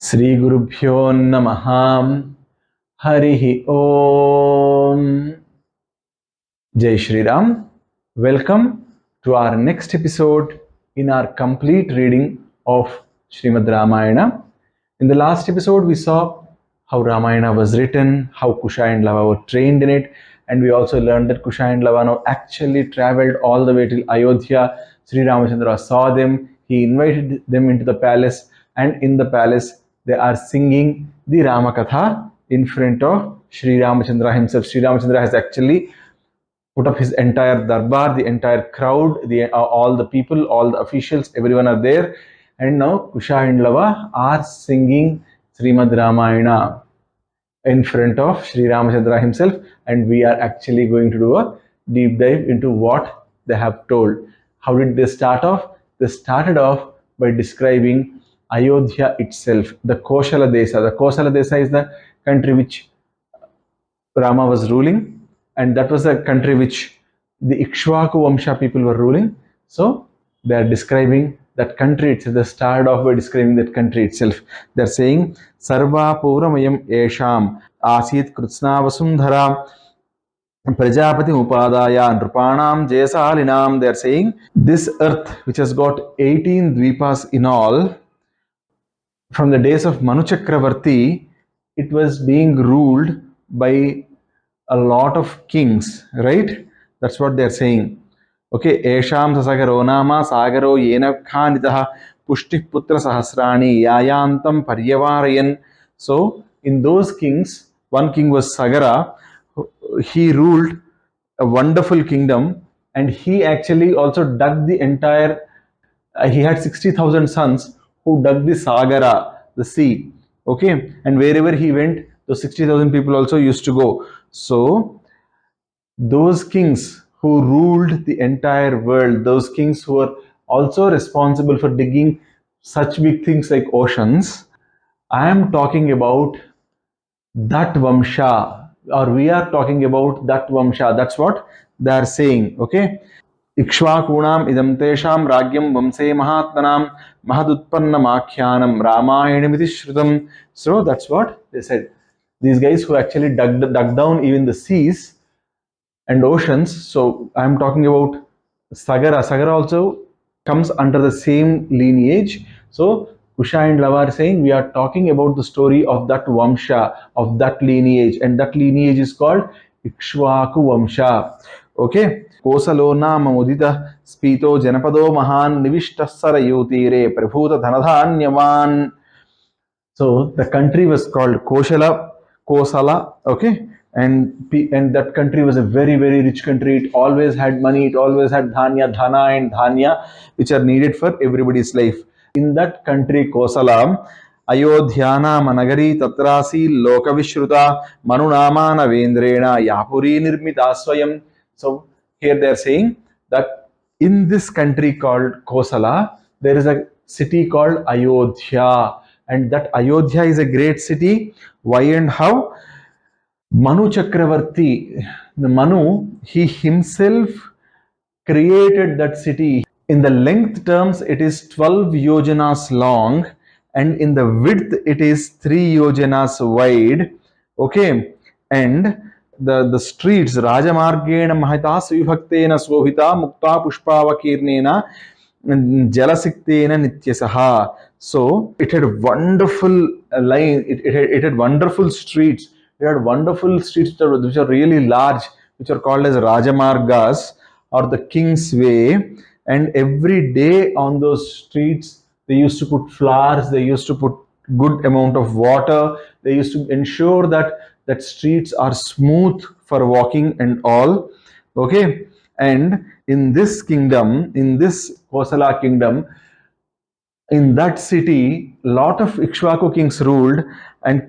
Sri Gurubhyo Namaha Harihi Om. Jai Shri Ram. Welcome to our next episode in our complete reading of Srimad Ramayana. In the last episode, we saw how Ramayana was written, how Kusha and Lava were trained in it, and we also learned that Kusha and Lava now actually traveled all the way till Ayodhya. Sri Ramachandra saw them, he invited them into the palace, and in the palace, they are singing the Ramakatha in front of Sri Ramachandra himself. Sri Ramachandra has actually put up his entire darbar, the entire crowd, all the people, all the officials, everyone are there. And now Kusha and Lava are singing Srimad Ramayana in front of Sri Ramachandra himself. And we are actually going to do a deep dive into what they have told. How did they start off? They started off by describing Ayodhya itself, the Koshala Desa. The Koshala Desa is the country which Rama was ruling, and that was a country which the Ikshvaku Vamsha people were ruling. So they are describing that country itself. They started off by describing that country itself. They are saying Sarva Puramayam Esham Asit Krutsna Vasundhara Prajapati Upadaya Nrupanam Jayasalinam. They are saying this earth, which has got 18 dvipas in all, from the days of Manu Chakravarthy, it was being ruled by a lot of kings, right? That's what they're saying. Okay, Esham Sagaro Nama Sagaro Yena Khanitaha Pushti Putra Sahasrani Yayantam Paryavarayan. So, in those kings, one king was Sagara. He ruled a wonderful kingdom, and he actually also dug the entire. He had 60,000 sons who dug the Sagara, the sea. Okay, and wherever he went, those 60,000 people also used to go. So, those kings who ruled the entire world, those kings who were also responsible for digging such big things like oceans, I am talking about that Vamsha, or we are talking about that Vamsha. That's what they are saying. Okay. Ikshvakunam idam tesham ragyam vamse mahatmanam mahadutpannamakhyanam ramayanamiti shrutam. So that's what they said. These guys who actually dug down even the seas and oceans. So I'm talking about Sagara. Sagara also comes under the same lineage. So Kusha and Lava are saying we are talking about the story of that Vamsha, of that lineage, and that lineage is called Ikshvaku Vamsha. Okay. Kosalo nama mudita spito janapado mahan nivishtasara yutire prabhuta dhanadhanyavan. So the country was called Kosala, okay, and that country was a very rich country. It always had money. It always had dhana and dhanya, which are needed for everybody's life. In that country, Kosala, Ayodhyana Managari Tatrasi Lokavishruta Manunamana Vendrena Yapuri Nirmita Swayam. So here they are saying that in this country called Kosala, there is a city called Ayodhya, and that Ayodhya is a great city. Why and how? Manu Chakravarthy, the Manu, he himself created that city. In the length terms, it is 12 yojanas long, and in the width, it is 3 yojanas wide. Okay, and the streets, Rajamargena Mahitas Vibhaktena Svobhita Mukta Pushpavakirnena Jalasiktena Nityasaha. So it had wonderful line, it had wonderful streets. It had wonderful streets which are really large, which are called as Rajamargas or the King's Way. And every day on those streets, they used to put flowers, they used to put good amount of water, they used to ensure that streets are smooth for walking and all. Okay, and in this kingdom, in this Kosala kingdom, in that city, lot of Ikshvaku kings ruled, and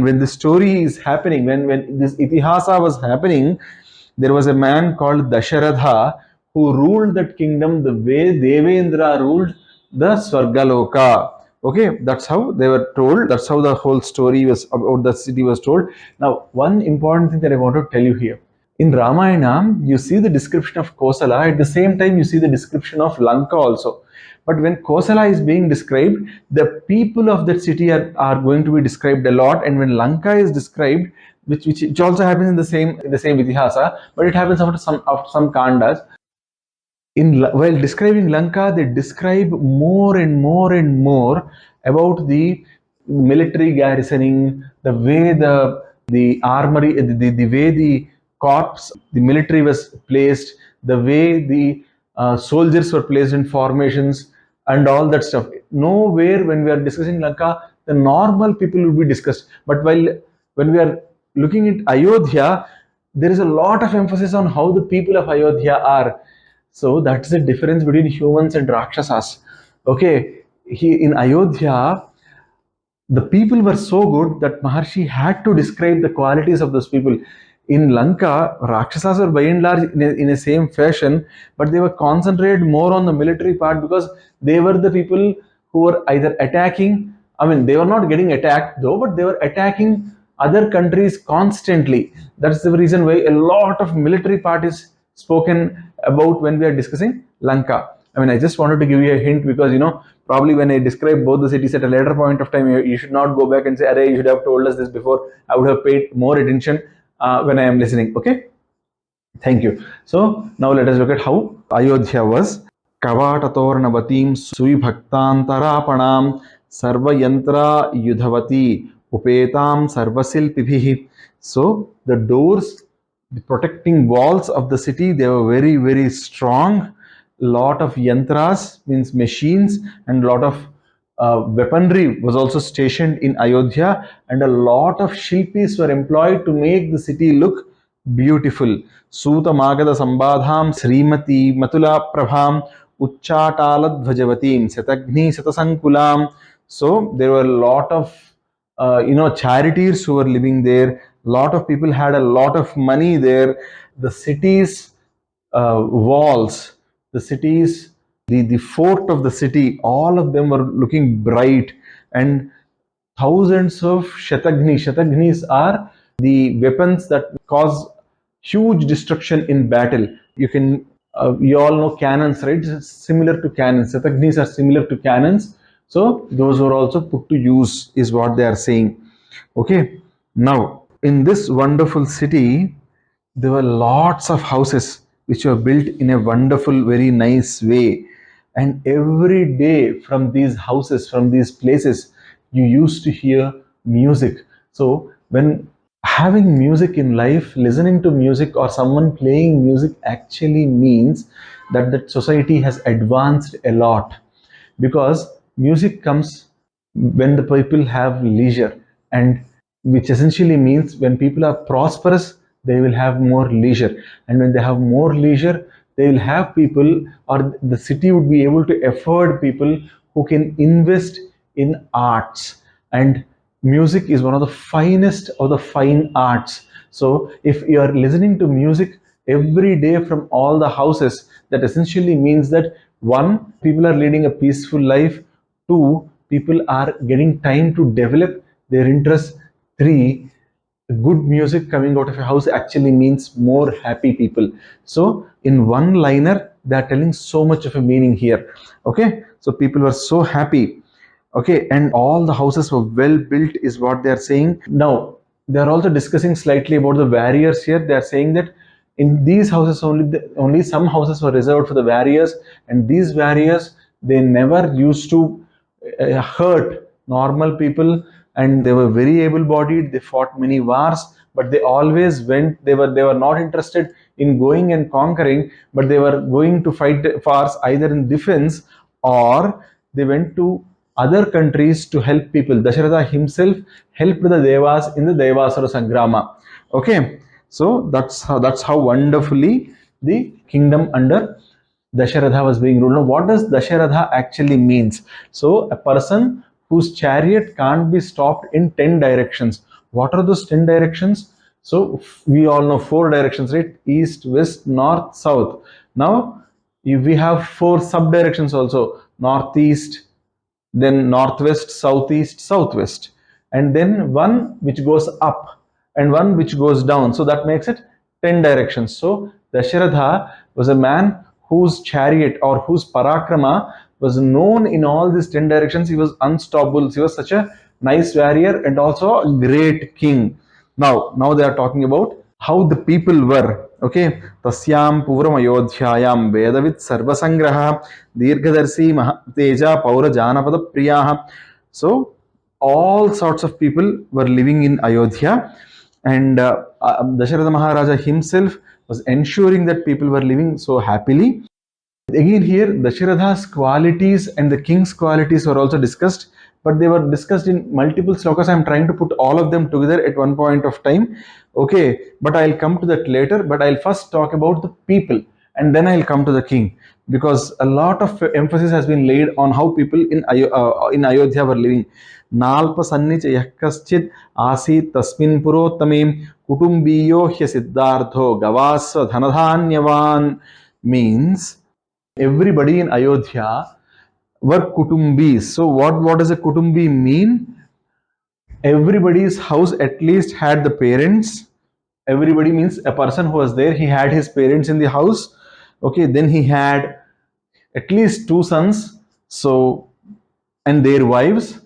when the story is happening, when this Itihasa was happening, there was a man called Dasaratha who ruled that kingdom the way Devendra ruled the Swargaloka. Okay, that's how they were told. That's how the whole story was about the city was told. Now, one important thing that I want to tell you here. In Ramayana, you see the description of Kosala, at the same time you see the description of Lanka also. But when Kosala is being described, the people of that city are going to be described a lot, and when Lanka is described, which also happens in the same Itihasa, but it happens after some kandas. While describing Lanka, they describe more and more and more about the military garrisoning, the way the armory, the way the corps, the military was placed, the way the soldiers were placed in formations, and all that stuff. Nowhere when we are discussing Lanka, the normal people will be discussed. But when we are looking at Ayodhya, there is a lot of emphasis on how the people of Ayodhya are. So that's the difference between humans and Rakshasas. Okay, in Ayodhya, the people were so good that Maharshi had to describe the qualities of those people. In Lanka, Rakshasas were by and large in a same fashion, but they were concentrated more on the military part because they were the people who were either attacking. I mean, they were not getting attacked though, but they were attacking other countries constantly. That's the reason why a lot of military part is spoken about when we are discussing Lanka. I mean, I just wanted to give you a hint because probably when I describe both the cities at a later point of time, you should not go back and say, "Arey, you should have told us this before." I would have paid more attention when I am listening. Okay, thank you. So now let us look at how Ayodhya was. Kavatatornavatim Suibhaktantarapanam Sarvayantra Yudhavati Upetam Sarvasilpibhi. So the doors, the protecting walls of the city, they were very, very strong. Lot of yantras, means machines, and lot of weaponry was also stationed in Ayodhya, and a lot of shilpis were employed to make the city look beautiful. Suta Magada Sambadham Srimati Matula Prabham Uchchatala Dhvajavatim Satagni Satasankulam. So there were a lot of charities who were living there. Lot of people had a lot of money there. The city's walls, the cities, the fort of the city, all of them were looking bright, and thousands of Shatagni. Shatagnis are the weapons that cause huge destruction in battle. You all know cannons, right? It's similar to cannons. Shatagnis are similar to cannons. So those were also put to use, is what they are saying. Okay. Now, in this wonderful city, there were lots of houses which were built in a wonderful, very nice way. And every day from these houses, from these places, you used to hear music. So, when having music in life, listening to music or someone playing music actually means that that society has advanced a lot, because music comes when the people have leisure, and which essentially means when people are prosperous, they will have more leisure, and when they have more leisure, they will have people, or the city would be able to afford people who can invest in arts. And music is one of the finest of the fine arts. So if you are listening to music every day from all the houses, that essentially means that one, people are leading a peaceful life; two, people are getting time to develop their interests; three, good music coming out of a house actually means more happy people. So in one liner, they are telling so much of a meaning here. Okay, so people were so happy. Okay, and all the houses were well built, is what they are saying. Now they are also discussing slightly about the warriors here. They are saying that in these houses only some houses were reserved for the warriors, and these warriors, they never used to hurt normal people, and they were very able bodied. They fought many wars, but they always went, they were not interested in going and conquering, but they were going to fight wars either in defense, or they went to other countries to help people. Dasaratha himself helped the devas in the Devasara Sangrama. Okay, so that's how wonderfully the kingdom under Dasharatha was being ruled. Now, what does Dasharatha actually means? So, a person whose chariot can't be stopped in 10 directions. What are those 10 directions? So, we all know 4 directions, right? East, west, north, south. Now, we have 4 sub directions also: northeast, then northwest, southeast, southwest, and then one which goes up and one which goes down. So that makes it 10 directions. So Dasharatha was a man whose chariot or whose parakrama was known in all these 10 directions. He was unstoppable. He was such a nice warrior and also a great king. Now they are talking about how the people were. Okay, Tasyam Puram Ayodhyayam Vedavit Sarvasangraha Dirghadarsi Teja Paura Janapada Priyaha. So all sorts of people were living in Ayodhya, and Dasharatha Maharaja himself was ensuring that people were living so happily. Again, here Dasharatha's qualities and the king's qualities were also discussed, but they were discussed in multiple slokas. I'm trying to put all of them together at one point of time. Okay, but I'll come to that later. But I'll first talk about the people and then I'll come to the king, because a lot of emphasis has been laid on how people in Ayodhya were living. Nalpa sannicha yakaschid asi tasmin purottame kutumbiyo hya siddhartho gavasva dhanadhanyavan means everybody in Ayodhya were kutumbis. So what does a kutumbi mean? Everybody's house at least had the parents. Everybody means a person who was there, he had his parents in the house. Okay, then he had at least two sons, so, and their wives,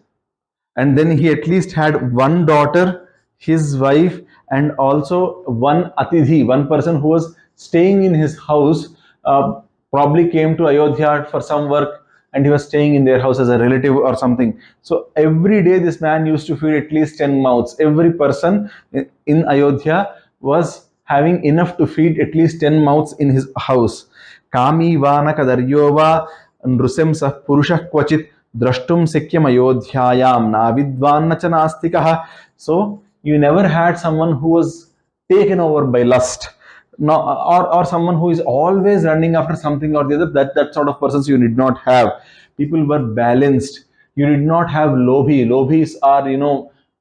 and then he at least had one daughter, his wife, and also one atithi, one person who was staying in his house, uh, probably came to Ayodhya for some work and he was staying in their house as a relative or something. So every day this man used to feed at least 10 mouths. Every person in Ayodhya was having enough to feed at least 10 mouths in his house. Kami vana kadaryova nrusem purushah kvachit drashtum sikyam ayodhyayam navidvan cha nastikah. So you never had someone who was taken over by lust, no, or someone who is always running after something or the other. That sort of persons you did not have. People were balanced. You did not have lobhi. Lobhis are,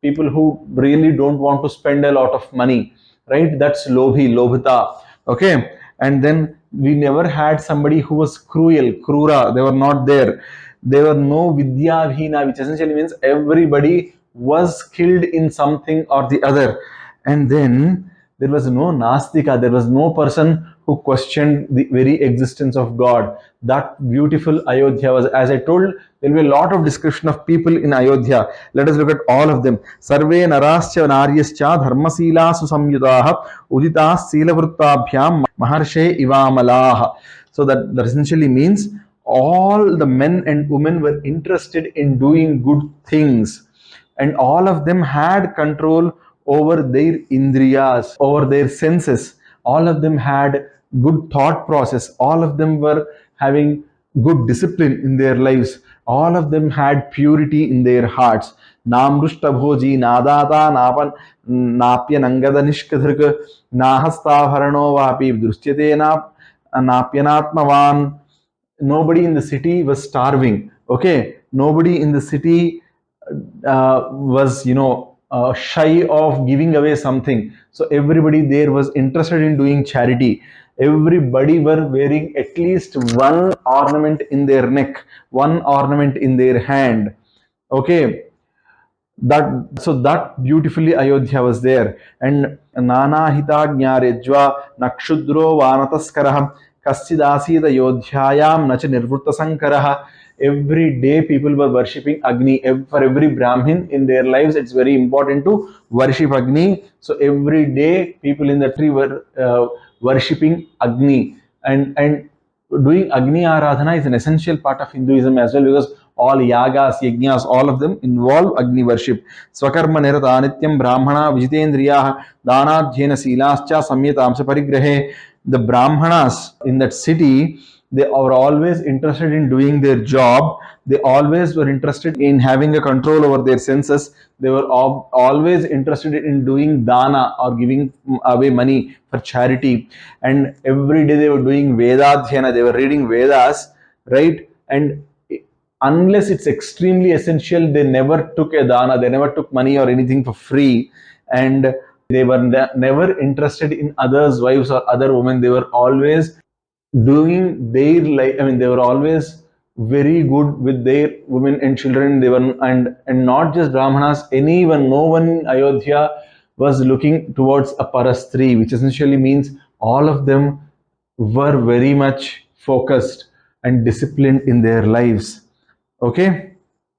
people who really don't want to spend a lot of money, right? That's lobhi, lobhita. Okay, and then we never had somebody who was cruel, krura. They were not there. There were no vidyabhina, which essentially means everybody was skilled in something or the other. And then there was no nastika. There was no person who questioned the very existence of God. That beautiful Ayodhya was, as I told, there will be a lot of description of people in Ayodhya. Let us look at all of them. Sarve narascha naryascha dharmasila susamyutaha uditas silavrittabhyam maharshe ivamalah. So that essentially means all the men and women were interested in doing good things, and all of them had control over their indriyas, over their senses. All of them had good thought process. All of them were having good discipline in their lives. All of them had purity in their hearts. Namrushta bhoji nadata napan napya nangada nishkadhrika nahastavharano vapi drustyate napyanatmavan. Nobody in the city was starving. Okay, nobody in the city was, shy of giving away something. So everybody there was interested in doing charity. Everybody were wearing at least one ornament in their neck, one ornament in their hand. Okay, that beautifully Ayodhya was there. And nana hitagnya rejva nakshudro vanataskarah kaschidasita yodhyayam nacha nirvutta sankarah. Every day people were worshipping Agni. For every Brahmin in their lives, it's very important to worship Agni. So every day people in the tree were worshipping Agni, and doing Agni Aradhana is an essential part of Hinduism as well, because all yagas, yajnas, all of them involve Agni worship. Swakarma nirata nityam brahmana vijitendriya danadhyena silascha samyatamsa parigrahe. The brahmanas in that city, they are always interested in doing their job. They always were interested in having a control over their senses. They were always interested in doing dana or giving away money for charity. And every day they were doing Vedadhyana, they were reading Vedas, right? And unless it's extremely essential, they never took a dana, they never took money or anything for free. And they were never interested in others' wives or other women. They were always doing their life. I mean, they were always very good with their women and children. They were, and not just Brahmanas, anyone, no one in Ayodhya was looking towards a parastri, which essentially means all of them were very much focused and disciplined in their lives. Okay.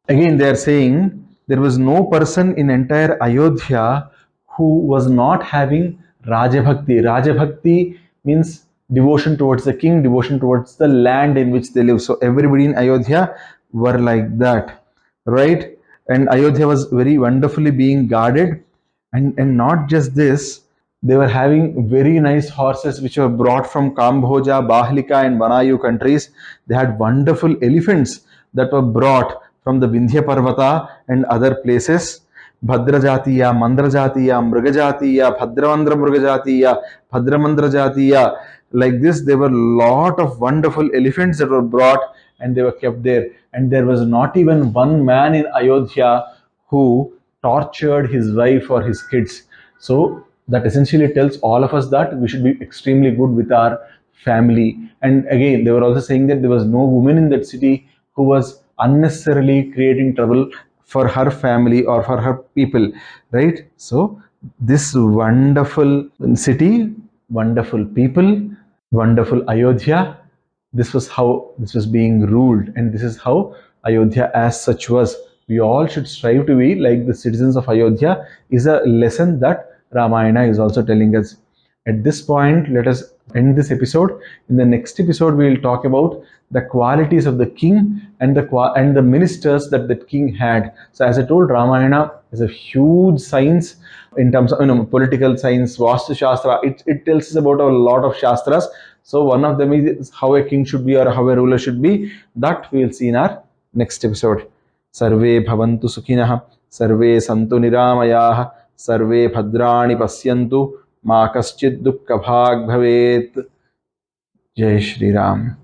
Again, they are saying there was no person in entire Ayodhya who was not having Rajabhakti. Rajabhakti means devotion towards the king, devotion towards the land in which they live. So everybody in Ayodhya were like that, right? And Ayodhya was very wonderfully being guarded. And not just this, they were having very nice horses which were brought from Kambhoja, Bahlika, and Manayu countries. They had wonderful elephants that were brought from the Vindhya Parvata and other places. Bhadrajatiya, Mandrajatiya, Mrigajatiya, Bhadravandra Mrigajatiya, Bhadramandrajatiya. Like this, there were a lot of wonderful elephants that were brought and they were kept there. And there was not even one man in Ayodhya who tortured his wife or his kids. So that essentially tells all of us that we should be extremely good with our family. And again, they were also saying that there was no woman in that city who was unnecessarily creating trouble for her family or for her people, right? So this wonderful city, wonderful people, wonderful Ayodhya, this was how this was being ruled, and this is how Ayodhya as such was. We all should strive to be like the citizens of Ayodhya is a lesson that Ramayana is also telling us. At this point, let us end this episode. In the next episode, we will talk about the qualities of the king and the ministers that the king had. So, as I told, Ramayana is a huge science in terms of political science, Vastu Shastra. It tells us about a lot of shastras. So, one of them is how a king should be or how a ruler should be. That we will see in our next episode. Sarve bhavantu sukhinah, sarve santu niramayah, sarve bhadrani pasyantu, ma kaschid dukkha bhag bhavet. Jai Shri Ram.